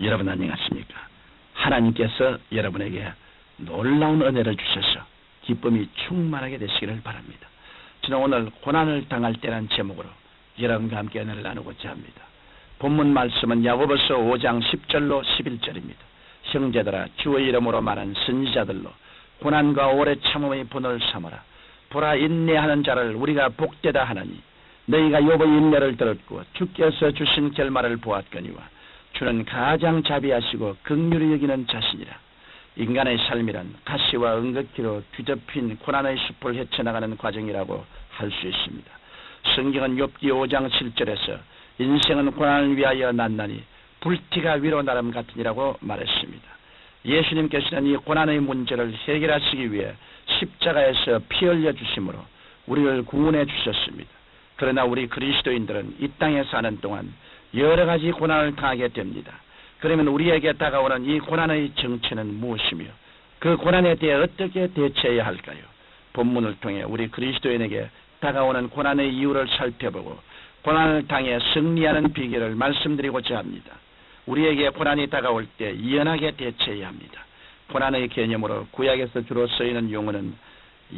여러분 안녕하십니까? 하나님께서 여러분에게 놀라운 은혜를 주셔서 기쁨이 충만하게 되시기를 바랍니다. 저는 오늘 고난을 당할 때라는 제목으로 여러분과 함께 은혜를 나누고자 합니다. 본문 말씀은 야고보서 5장 10절로 11절입니다. 형제들아, 주의 이름으로 말한 선지자들로 고난과 오래 참음의 본을 삼으라. 보라, 인내하는 자를 우리가 복되다 하나니 너희가 욥의 인내를 들었고 주께서 주신 결말을 보았거니와 주는 가장 자비하시고 긍휼히 여기는 자신이라. 인간의 삶이란 가시와 은극기로 뒤덮인 고난의 숲을 헤쳐나가는 과정이라고 할 수 있습니다. 성경은 욥기 5장 7절에서 인생은 고난을 위하여 났나니 불티가 위로 나름 같으니라고 말했습니다. 예수님께서는 이 고난의 문제를 해결하시기 위해 십자가에서 피 흘려 주심으로 우리를 구원해 주셨습니다. 그러나 우리 그리스도인들은 이 땅에 사는 동안 여러 가지 고난을 당하게 됩니다. 그러면 우리에게 다가오는 이 고난의 정체는 무엇이며 그 고난에 대해 어떻게 대처해야 할까요? 본문을 통해 우리 그리스도인에게 다가오는 고난의 이유를 살펴보고 고난을 당해 승리하는 비결을 말씀드리고자 합니다. 우리에게 고난이 다가올 때 연하게 대처해야 합니다. 고난의 개념으로 구약에서 주로 쓰이는 용어는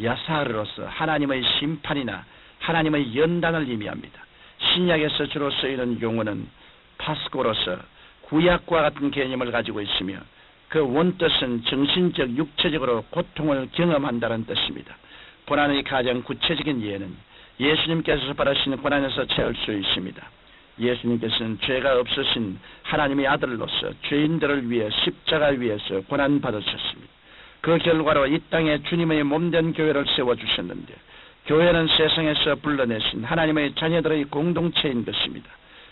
야사르로서 하나님의 심판이나 하나님의 연단을 의미합니다. 신약에서 주로 쓰이는 용어는 파스코로서 구약과 같은 개념을 가지고 있으며 그 원뜻은 정신적, 육체적으로 고통을 경험한다는 뜻입니다. 고난의 가장 구체적인 예는 예수님께서 받으신 고난에서 채울 수 있습니다. 예수님께서는 죄가 없으신 하나님의 아들로서 죄인들을 위해 십자가 위에서 고난받으셨습니다. 그 결과로 이 땅에 주님의 몸된 교회를 세워주셨는데 교회는 세상에서 불러내신 하나님의 자녀들의 공동체인 것입니다.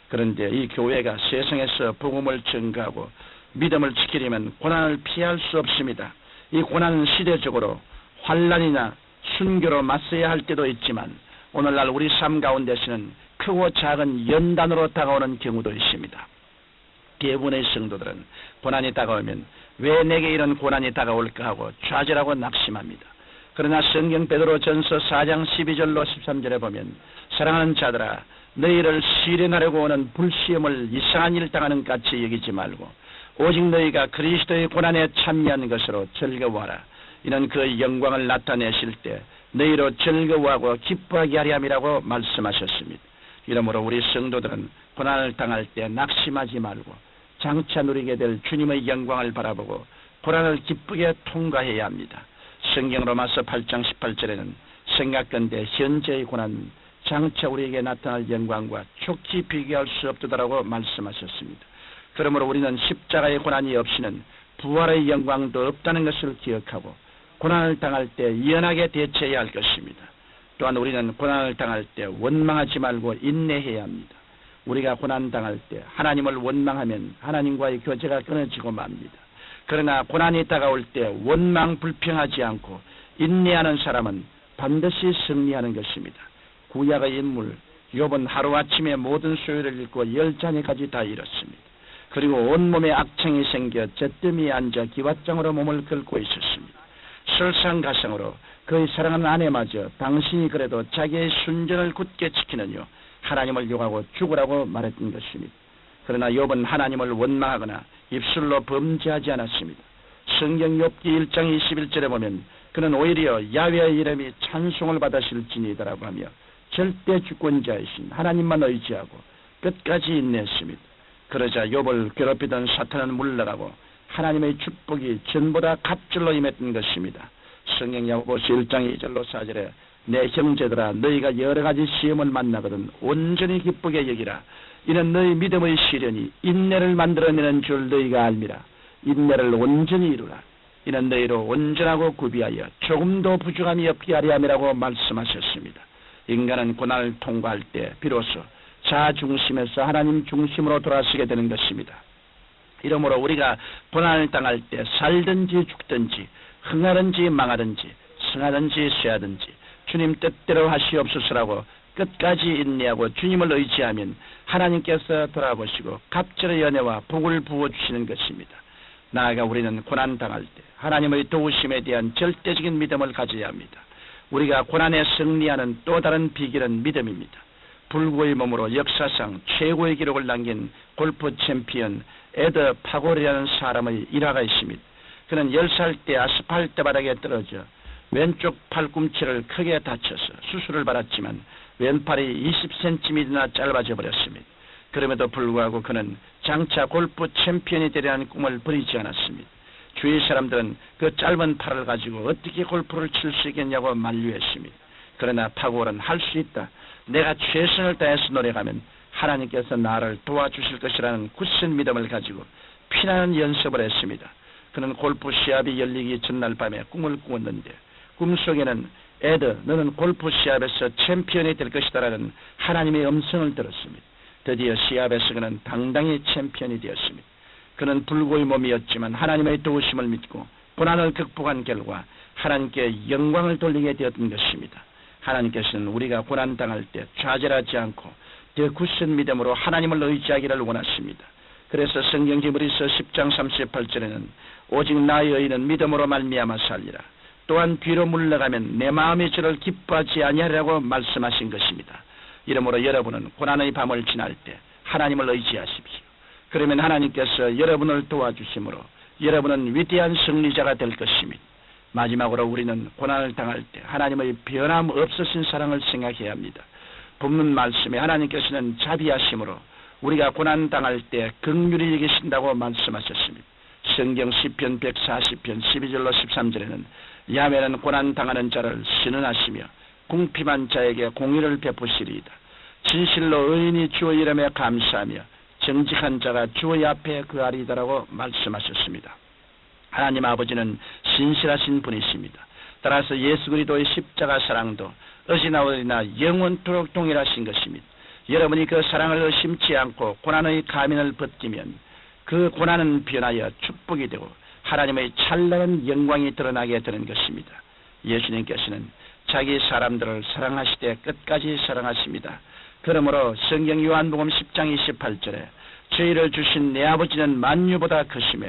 그런데 이 교회가 세상에서 복음을 전가하고 믿음을 지키려면 고난을 피할 수 없습니다. 이 고난은 시대적으로 환난이나 순교로 맞서야 할 때도 있지만 오늘날 우리 삶 가운데서는 크고 작은 연단으로 다가오는 경우도 있습니다. 대부분의 성도들은 고난이 다가오면 왜 내게 이런 고난이 다가올까 하고 좌절하고 낙심합니다. 그러나 성경 베드로전서 4장 12절로 13절에 보면 사랑하는 자들아, 너희를 시련하려고 오는 불시험을 이상한 일 당하는 같이 여기지 말고 오직 너희가 그리스도의 고난에 참여한 것으로 즐거워하라. 이는 그 영광을 나타내실 때 너희로 즐거워하고 기뻐하게 하려 함이라고 말씀하셨습니다. 이러므로 우리 성도들은 고난을 당할 때 낙심하지 말고 장차 누리게 될 주님의 영광을 바라보고 고난을 기쁘게 통과해야 합니다. 성경 로마서 8장 18절에는 생각건대 현재의 고난 장차 우리에게 나타날 영광과 촉히 비교할 수 없도다라고 말씀하셨습니다. 그러므로 우리는 십자가의 고난이 없이는 부활의 영광도 없다는 것을 기억하고 고난을 당할 때 연하게 대처해야 할 것입니다. 또한 우리는 고난을 당할 때 원망하지 말고 인내해야 합니다. 우리가 고난 당할 때 하나님을 원망하면 하나님과의 교제가 끊어지고 맙니다. 그러나 고난이 다가올 때 원망 불평하지 않고 인내하는 사람은 반드시 승리하는 것입니다. 구약의 인물 욥은 하루아침에 모든 소유를 잃고 10자녀까지 다 잃었습니다. 그리고 온몸에 악창이 생겨 잿더미에 앉아 기왓장으로 몸을 긁고 있었습니다. 설상가상으로 그의 사랑하는 아내마저 당신이 그래도 자기의 순전을 굳게 지키느뇨 하나님을 욕하고 죽으라고 말했던 것입니다. 그러나 욥은 하나님을 원망하거나 입술로 범죄하지 않았습니다. 성경 욥기 1장 21절에 보면 그는 오히려 야훼의 이름이 찬송을 받으실지니이다라고 하며 절대 주권자이신 하나님만 의지하고 끝까지 인내했습니다. 그러자 욥을 괴롭히던 사탄은 물러가고 하나님의 축복이 전보다 갑절로 임했던 것입니다. 성경 야고보서 1장 2절로 4절에 내 형제들아, 너희가 여러 가지 시험을 만나거든 온전히 기쁘게 여기라. 이는 너희 믿음의 시련이 인내를 만들어내는 줄 너희가 알미라. 인내를 온전히 이루라. 이는 너희로 온전하고 구비하여 조금도 부족함이 없게 하려 함이라고 말씀하셨습니다. 인간은 고난을 통과할 때 비로소 자아 중심에서 하나님 중심으로 돌아서게 되는 것입니다. 이러므로 우리가 고난을 당할 때 살든지 죽든지 흥하든지 망하든지 승하든지 쇠하든지 주님 뜻대로 하시옵소서라고 끝까지 인내하고 주님을 의지하면 하나님께서 돌아보시고 갑절의 연애와 복을 부어주시는 것입니다. 나아가 우리는 고난 당할 때 하나님의 도우심에 대한 절대적인 믿음을 가져야 합니다. 우리가 고난에 승리하는 또 다른 비결은 믿음입니다. 불구의 몸으로 역사상 최고의 기록을 남긴 골프 챔피언 에드 파골이라는 사람의 일화가 있습니다. 그는 10살 때 아스팔트 바닥에 떨어져 왼쪽 팔꿈치를 크게 다쳐서 수술을 받았지만 왼팔이 20cm나 짧아져 버렸습니다. 그럼에도 불구하고 그는 장차 골프 챔피언이 되려는 꿈을 버리지 않았습니다. 주위 사람들은 그 짧은 팔을 가지고 어떻게 골프를 칠 수 있겠냐고 만류했습니다. 그러나 파골은 할 수 있다. 내가 최선을 다해서 노력하면 하나님께서 나를 도와주실 것이라는 굳은 믿음을 가지고 피나는 연습을 했습니다. 그는 골프 시합이 열리기 전날 밤에 꿈을 꾸었는데 꿈속에는 에드, 너는 골프 시합에서 챔피언이 될 것이다라는 하나님의 음성을 들었습니다. 드디어 시합에서 그는 당당히 챔피언이 되었습니다. 그는 불구의 몸이었지만 하나님의 도우심을 믿고 고난을 극복한 결과 하나님께 영광을 돌리게 되었던 것입니다. 하나님께서는 우리가 고난당할 때 좌절하지 않고 더 굳은 믿음으로 하나님을 의지하기를 원하십니다. 그래서 성경 히브리서 10장 38절에는 오직 나의 의인은 믿음으로 말미암아 살리라. 또한 뒤로 물러가면 내 마음이 저를 기뻐하지 아니하리라고 말씀하신 것입니다. 이러므로 여러분은 고난의 밤을 지날 때 하나님을 의지하십시오. 그러면 하나님께서 여러분을 도와주심으로 여러분은 위대한 승리자가 될 것입니다. 마지막으로 우리는 고난을 당할 때 하나님의 변함없으신 사랑을 생각해야 합니다. 본문 말씀에 하나님께서는 자비하심으로 우리가 고난 당할 때 긍휼히 여기신다고 말씀하셨습니다. 성경 시편 140편 12절로 13절에는 야훼는 고난 당하는 자를 신원하시며 궁핍한 자에게 공의를 베푸시리이다. 진실로 의인이 주의 이름에 감사하며 정직한 자가 주의 앞에 거하리이다라고 말씀하셨습니다. 하나님 아버지는 신실하신 분이십니다. 따라서 예수 그리스도의 십자가 사랑도 어찌나 어디나 영원토록 동일하신 것입니다. 여러분이 그 사랑을 의심치 않고 고난의 가면을 벗기면 그 고난은 변하여 축복이 되고 하나님의 찬란한 영광이 드러나게 되는 것입니다. 예수님께서는 자기 사람들을 사랑하시되 끝까지 사랑하십니다. 그러므로 성경 요한복음 10장 28절에 저희를 주신 내 아버지는 만유보다 크시며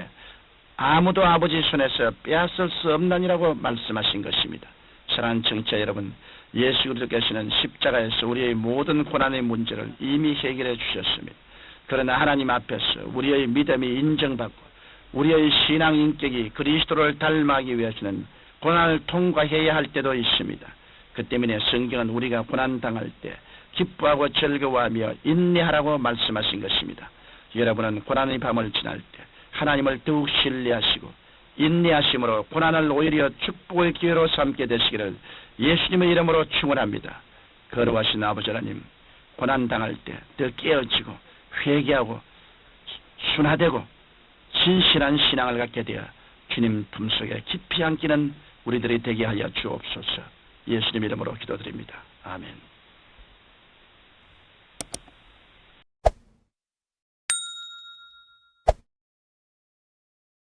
아무도 아버지 손에서 빼앗을 수 없나니라고 말씀하신 것입니다. 사랑하는 청취자 여러분, 예수 그리스도께서는 십자가에서 우리의 모든 고난의 문제를 이미 해결해 주셨습니다. 그러나 하나님 앞에서 우리의 믿음이 인정받고 우리의 신앙 인격이 그리스도를 닮아가기 위해서는 고난을 통과해야 할 때도 있습니다. 그 때문에 성경은 우리가 고난당할 때 기뻐하고 즐거워하며 인내하라고 말씀하신 것입니다. 여러분은 고난의 밤을 지날 때 하나님을 더욱 신뢰하시고 인내하심으로 고난을 오히려 축복의 기회로 삼게 되시기를 예수님의 이름으로 축원합니다. 거룩하신 아버지 하나님, 고난당할 때 더 깨어지고 회개하고 순화되고 진실한 신앙을 갖게 되어 주님 품속에 깊이 안기는 우리들이 되게 하여 주옵소서. 예수님 이름으로 기도드립니다. 아멘.